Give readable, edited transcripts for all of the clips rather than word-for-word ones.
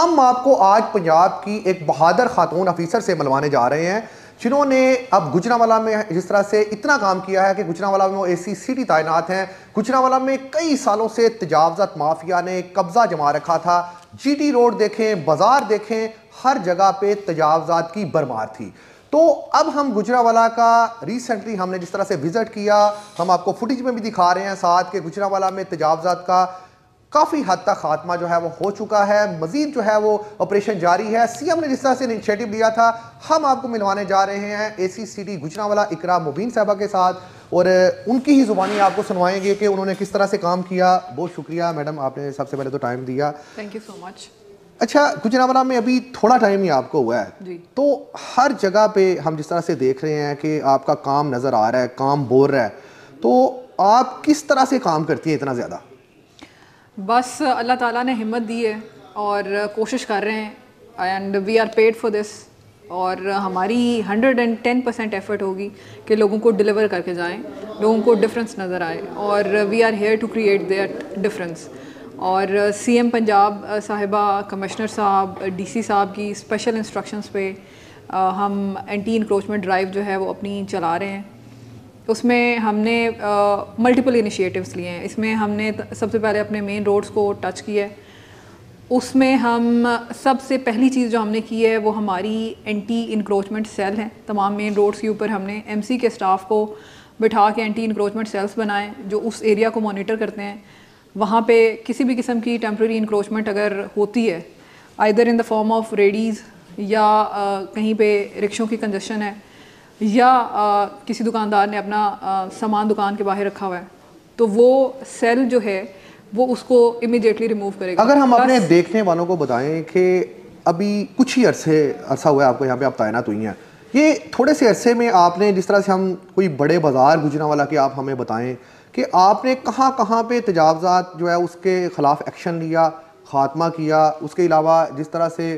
ہم آپ کو آج پنجاب کی ایک بہادر خاتون افیسر سے ملوانے جا رہے ہیں جنہوں نے اب گجرانوالہ میں جس طرح سے اتنا کام کیا ہے کہ گجرانوالہ میں وہ ACCT تعینات ہیں. گجرانوالہ میں کئی سالوں سے تجاوزات مافیا نے قبضہ جما رکھا تھا. GT روڈ دیکھیں, بازار دیکھیں, ہر جگہ پہ تجاوزات کی بھرمار تھی. تو اب ہم گجرانوالہ کا ریسنٹلی ہم نے جس طرح سے وزٹ کیا, ہم آپ کو فوٹیج میں بھی دکھا رہے ہیں ساتھ کہ گجرانوالہ میں تجاوزات کا کافی حد تک خاتمہ جو ہے وہ ہو چکا ہے. مزید جو ہے وہ آپریشن جاری ہے. CM نے جس طرح سے انیشیٹو لیا تھا, ہم آپ کو ملوانے جا رہے ہیں ACCT گجرانوالہ اقرا مبین صاحبہ کے ساتھ, اور ان کی ہی زبانی آپ کو سنوائیں گے کہ انہوں نے کس طرح سے کام کیا. بہت شکریہ میڈم, آپ نے سب سے پہلے تو ٹائم دیا. تھینک یو سو مچ. اچھا, گجرانوالہ میں ابھی تھوڑا ٹائم ہی آپ کو ہوا ہے جی, تو ہر جگہ پہ ہم جس طرح سے دیکھ رہے ہیں کہ آپ کا کام نظر آ رہا ہے, کام بول رہا ہے, تو آپ کس طرح سے کام کرتی ہیں اتنا زیادہ؟ بس اللہ تعالیٰ نے ہمت دی ہے اور کوشش کر رہے ہیں, and we are paid for this, اور ہماری 110% ایفرٹ ہوگی کہ لوگوں کو ڈلیور کر کے جائیں, لوگوں کو ڈفرینس نظر آئے, اور we are here to create that difference. اور CM پنجاب صاحبہ, کمشنر صاحب, DC صاحب کی اسپیشل انسٹرکشنز پہ ہم اینٹی انکروچمنٹ ڈرائیو جو ہے وہ اپنی چلا رہے ہیں. اس میں ہم نے ملٹیپل انیشیٹیوز لیے ہیں. اس میں ہم نے سب سے پہلے اپنے مین روڈز کو ٹچ کیا ہے. اس میں ہم سب سے پہلی چیز جو ہم نے کی ہے وہ ہماری اینٹی انکروچمنٹ سیل ہیں. تمام مین روڈز کے اوپر ہم نے MC کے اسٹاف کو بٹھا کے اینٹی انکروچمنٹ سیلز بنائے جو اس ایریا کو مانیٹر کرتے ہیں. وہاں پہ کسی بھی قسم کی ٹیمپرری انکروچمنٹ اگر ہوتی ہے, either in the form of ریڈیز, یا کہیں پہ رکشوں کی کنجیشن ہے, یا کسی دکاندار نے اپنا سامان دکان کے باہر رکھا ہوا ہے, تو وہ سیل جو ہے وہ اس کو امیڈیٹلی ریموو کرے گا. اگر ہم اپنے دیکھنے والوں کو بتائیں کہ ابھی کچھ ہی عرصہ ہوا ہے آپ کو یہاں پہ آپ تعینات ہوئی ہیں, یہ تھوڑے سے عرصے میں آپ نے جس طرح سے ہم کوئی بڑے بازار گجرانوالہ کے آپ ہمیں بتائیں کہ آپ نے کہاں کہاں پہ تجاوزات جو ہے اس کے خلاف ایکشن لیا, خاتمہ کیا. اس کے علاوہ جس طرح سے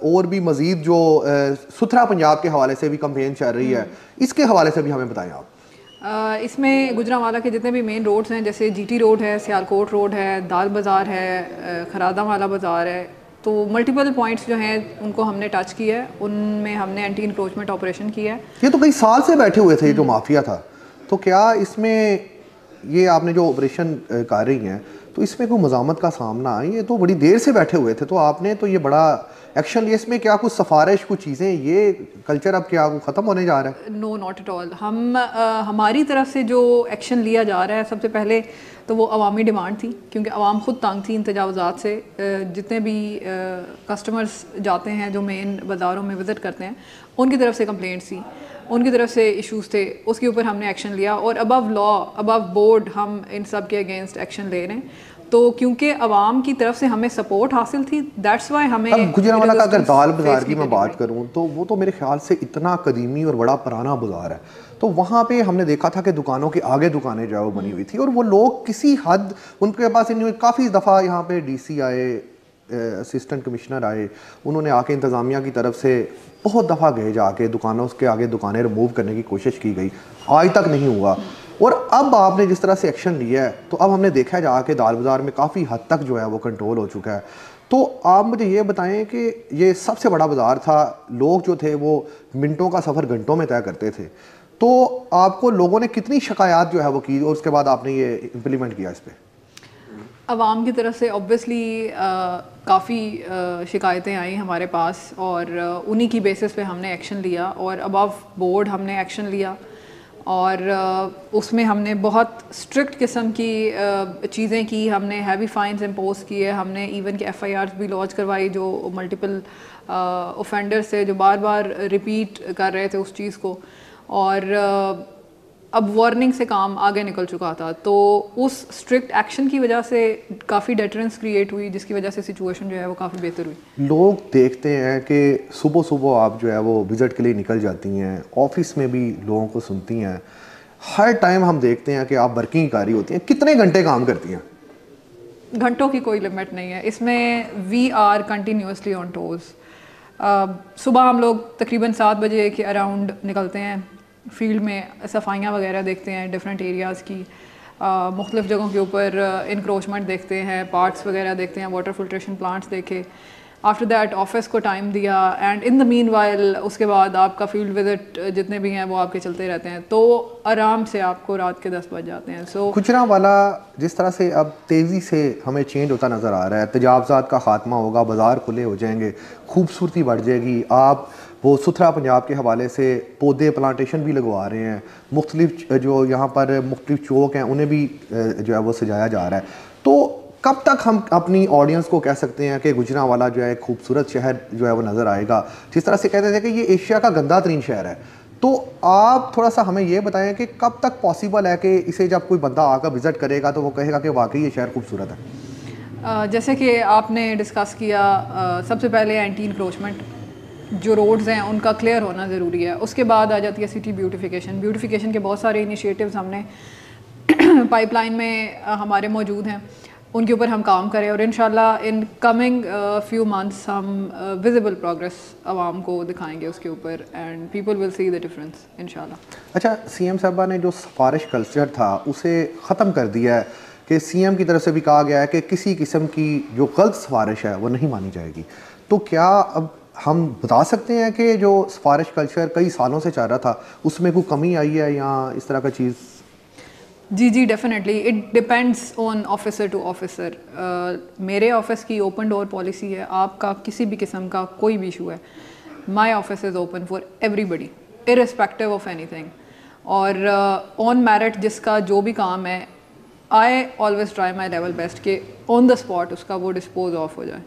اور بھی مزید جو ستھرا پنجاب کے حوالے سے بھی کمپین چل رہی ہے, اس کے حوالے سے بھی ہمیں بتائیں آپ. اس میں گجرانوالہ کے جتنے بھی مین روڈز ہیں, جیسے GT روڈ ہے, سیالکوٹ روڈ ہے, دال بازار ہے, خرادہ والا بازار ہے, تو ملٹیپل پوائنٹس جو ہیں ان کو ہم نے ٹچ کیا ہے. ان میں ہم نے اینٹی انکروچمنٹ آپریشن کیا ہے. یہ تو کئی سال سے بیٹھے ہوئے تھے جو مافیا تھا, تو کیا اس میں یہ آپ نے جو آپریشن کر رہی ہیں تو اس میں کوئی مزاحمت کا سامنا ہے؟ یہ تو بڑی دیر سے بیٹھے ہوئے تھے, تو آپ نے تو یہ بڑا ایکشن لیا. اس میں کیا کچھ سفارش, کچھ چیزیں, یہ کلچر اب کیا ختم ہونے جا رہا ہے؟ نو, ناٹ ایٹ آل. ہماری طرف سے جو ایکشن لیا جا رہا ہے, سب سے پہلے تو وہ عوامی ڈیمانڈ تھی, کیونکہ عوام خود تنگ تھی ان تجاوزات سے. جتنے بھی کسٹمرز جاتے ہیں جو مین بازاروں میں وزٹ کرتے ہیں, ان کی طرف سے کمپلینٹس تھی, ان کی طرف سے ایشوز تھے, اس کے اوپر ہم نے ایکشن لیا. اور ابو لا, ابو بورڈ ہم ان سب کے اگینسٹ ایکشن لے رہے ہیں. تو کیونکہ عوام کی طرف سے ہمیں سپورٹ حاصل تھی, دیٹس وائی ہمیں. اب گجرانوالہ کا اگر دال بازار کی میں بات کروں تو وہ تو میرے خیال سے اتنا قدیمی اور بڑا پرانا بازار ہے, تو وہاں پہ ہم نے دیکھا تھا کہ دکانوں کے آگے دکانیں جو ہے وہ بنی ہوئی تھی, اور وہ لوگ کسی حد ان کے پاس کافی دفعہ یہاں پہ DC آئے, اسسٹنٹ کمشنر آئے, انہوں نے آ کے انتظامیہ کی طرف سے بہت دفعہ گئے جا کے دکانوں کے آگے دکانیں ریموو کرنے کی کوشش کی گئی, آج تک نہیں ہوا. اور اب آپ نے جس طرح سے ایکشن لیا ہے تو اب ہم نے دیکھا جا کے دال بازار میں کافی حد تک جو ہے وہ کنٹرول ہو چکا ہے. تو آپ مجھے یہ بتائیں کہ یہ سب سے بڑا بازار تھا, لوگ جو تھے وہ منٹوں کا سفر گھنٹوں میں طے کرتے تھے, تو آپ کو لوگوں نے کتنی شکایات جو ہے وہ کی اور اس کے بعد آپ نے یہ امپلیمنٹ کیا اس پہ؟ عوام کی طرف سے اوبویسلی کافی شکایتیں آئیں ہمارے پاس, اور انہی کی بیسس پہ ہم نے ایکشن لیا, اور ابو بورڈ ہم نے ایکشن لیا. اور اس میں ہم نے بہت اسٹرکٹ قسم کی چیزیں کی. ہم نے ہیوی فائنز امپوز کیے, ہم نے ایون کہ FIRs بھی لانچ کروائی جو ملٹیپل اوفینڈرز تھے جو بار بار ریپیٹ کر رہے تھے اس چیز کو, اور اب وارننگ سے کام آگے نکل چکا تھا. تو اس اسٹرکٹ ایکشن کی وجہ سے کافی ڈیٹرنس کریٹ ہوئی, جس کی وجہ سے سچویشن جو ہے وہ کافی بہتر ہوئی. لوگ دیکھتے ہیں کہ صبح صبح آپ جو ہے وہ وزٹ کے لیے نکل جاتی ہیں, آفس میں بھی لوگوں کو سنتی ہیں, ہر ٹائم ہم دیکھتے ہیں کہ آپ ورکنگ کر رہی ہوتی ہیں. کتنے گھنٹے کام کرتی ہیں؟ گھنٹوں کی کوئی لمٹ نہیں ہے اس میں. We are continuously on toes. صبح ہم لوگ تقریباً 7 بجے کے اراؤنڈ نکلتے ہیں فیلڈ میں, صفائیاں وغیرہ دیکھتے ہیں ڈفرینٹ ایریاز کی. مختلف جگہوں کے اوپر انکروچمنٹ دیکھتے ہیں, پارٹس وغیرہ دیکھتے ہیں, واٹر فلٹریشن پلانٹس دیکھے. آفٹر دیٹ آفس کو ٹائم دیا, and in the meanwhile اس کے بعد آپ کا فیلڈ وزٹ جتنے بھی ہیں وہ آپ کے چلتے رہتے ہیں, تو آرام سے آپ کو رات کے 10 بج جاتے ہیں. سو گجرانوالہ جس طرح سے اب تیزی سے ہمیں چینج ہوتا نظر آ رہا ہے, تجاوزات کا خاتمہ ہوگا, بازار کھلے ہو جائیں گے, خوبصورتی بڑھ جائے گی. آپ وہ ستھرا پنجاب کے حوالے سے پودے پلانٹیشن بھی لگوا رہے ہیں, مختلف جو یہاں پر مختلف چوک ہیں انہیں بھی جو ہے وہ سجایا جا رہا ہے. تو کب تک ہم اپنی آڈینس کو کہہ سکتے ہیں کہ گجرانوالہ جو ہے ایک خوبصورت شہر جو ہے وہ نظر آئے گا؟ جس طرح سے کہتے تھے کہ یہ ایشیا کا گندہ ترین شہر ہے, تو آپ تھوڑا سا ہمیں یہ بتائیں کہ کب تک پاسبل ہے کہ اسے جب کوئی بندہ آ کر وزٹ کرے گا تو وہ کہے گا کہ واقعی یہ شہر خوبصورت ہے؟ جیسے کہ آپ نے ڈسکس کیا, سب سے پہلے اینٹی انکروچمنٹ جو روڈز ہیں ان کا کلیئر ہونا ضروری ہے. اس کے بعد آ جاتی ہے سٹی بیوٹیفیکیشن کے بہت سارے انیشیٹیوز ہم نے پائپ لائن میں ہمارے موجود ہیں, ان کے اوپر ہم کام کریں, اور انشاءاللہ ان کمنگ فیو منتھس ہم ویزیبل پروگرس عوام کو دکھائیں گے اس کے اوپر, and people will see the difference انشاءاللہ. اچھا, سی ایم صاحبہ نے جو سفارش کلچر تھا اسے ختم کر دیا ہے کہ سی ایم کی طرف سے بھی کہا گیا ہے کہ کسی قسم کی جو غلط سفارش ہے وہ نہیں مانی جائے گی. تو کیا اب ہم بتا سکتے ہیں کہ جو سفارش کلچر کئی سالوں سے چل رہا تھا اس میں کوئی کمی آئی ہے یا اس طرح کا چیز؟ جی definitely, it depends on officer to officer. میرے آفس کی اوپن ڈور پالیسی ہے, آپ کا کسی بھی قسم کا کوئی بھی ایشو ہے, my office is open for everybody irrespective of اینی تھنگ. اور آن میرٹ جس کا جو بھی کام ہے, I always try my level best کہ آن دا اسپاٹ اس کا وہ ڈسپوز آف ہو جائے.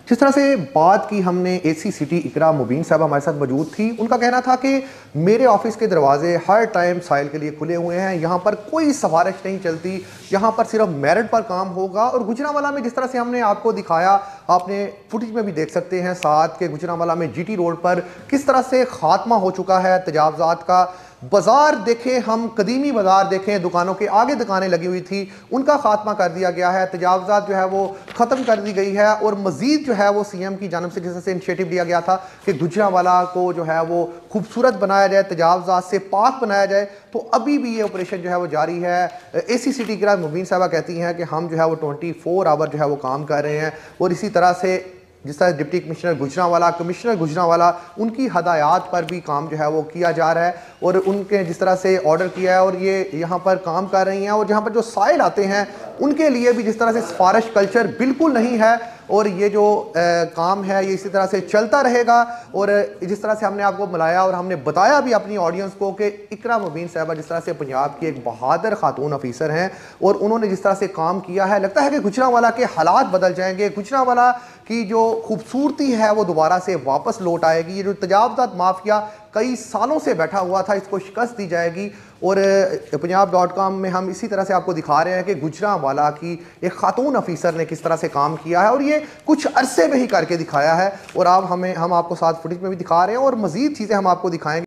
جس طرح سے بات کی ہم نے اے سی سٹی اقرا مبین صاحب ہمارے ساتھ موجود تھی, ان کا کہنا تھا کہ میرے آفس کے دروازے ہر ٹائم سائل کے لیے کھلے ہوئے ہیں, یہاں پر کوئی سفارش نہیں چلتی, یہاں پر صرف میرٹ پر کام ہوگا. اور گجرانوالہ میں جس طرح سے ہم نے آپ کو دکھایا, آپ نے فوٹیج میں بھی دیکھ سکتے ہیں ساتھ کہ گجرانوالہ میں جی ٹی روڈ پر کس طرح سے خاتمہ ہو چکا ہے تجاوزات کا. بازار دیکھیں, ہم قدیمی بازار دیکھیں, دکانوں کے آگے دکانیں لگی ہوئی تھی ان کا خاتمہ کر دیا گیا ہے, تجاوزات جو ہے وہ ختم کر دی گئی ہے. اور مزید جو ہے وہ سی ایم کی جانب سے جس طرح سے انیشیٹو لیا گیا تھا کہ گجرانوالہ کو جو ہے وہ خوبصورت بنایا جائے, تجاوزات سے پاک بنایا جائے, تو ابھی بھی یہ آپریشن جو ہے وہ جاری ہے. اے سی سٹی اقرا مبین صاحبہ کہتی ہیں کہ ہم جو ہے وہ 24 آور جو ہے وہ کام کر رہے ہیں. اور اسی طرح سے جس طرح deputy commissioner Gujranwala, commissioner Gujranwala, ان کی ہدایات پر بھی کام جو ہے وہ کیا جا رہا ہے, اور ان کے جس طرح سے آرڈر کیا ہے اور یہ یہاں پر کام کر رہی ہیں. اور جہاں پر جو سائل آتے ہیں ان کے لیے بھی جس طرح سے سفارش کلچر بالکل نہیں ہے, اور یہ جو کام ہے یہ اسی طرح سے چلتا رہے گا. اور جس طرح سے ہم نے آپ کو ملایا اور ہم نے بتایا بھی اپنی آڈینس کو کہ اقرا مبین صاحبہ جس طرح سے پنجاب کی ایک بہادر خاتون آفیسر ہیں, اور انہوں نے جس طرح سے کام کیا ہے, لگتا ہے کہ گجرانوالہ کے حالات بدل جائیں گے, گجرانوالہ کی جو خوبصورتی ہے وہ دوبارہ سے واپس لوٹ آئے گی. یہ جو تجاوزات مافیا کئی سالوں سے بیٹھا ہوا تھا اس کو شکست دی جائے گی. اور punjab.com میں ہم اسی طرح سے آپ کو دکھا رہے ہیں کہ گجرانوالہ کی ایک خاتون آفیسر نے کس طرح سے کام کیا ہے, اور یہ کچھ عرصے میں ہی کر کے دکھایا ہے. اور ہم آپ کو ساتھ فوٹیج میں بھی دکھا رہے ہیں, اور مزید چیزیں ہم آپ کو دکھائیں گے.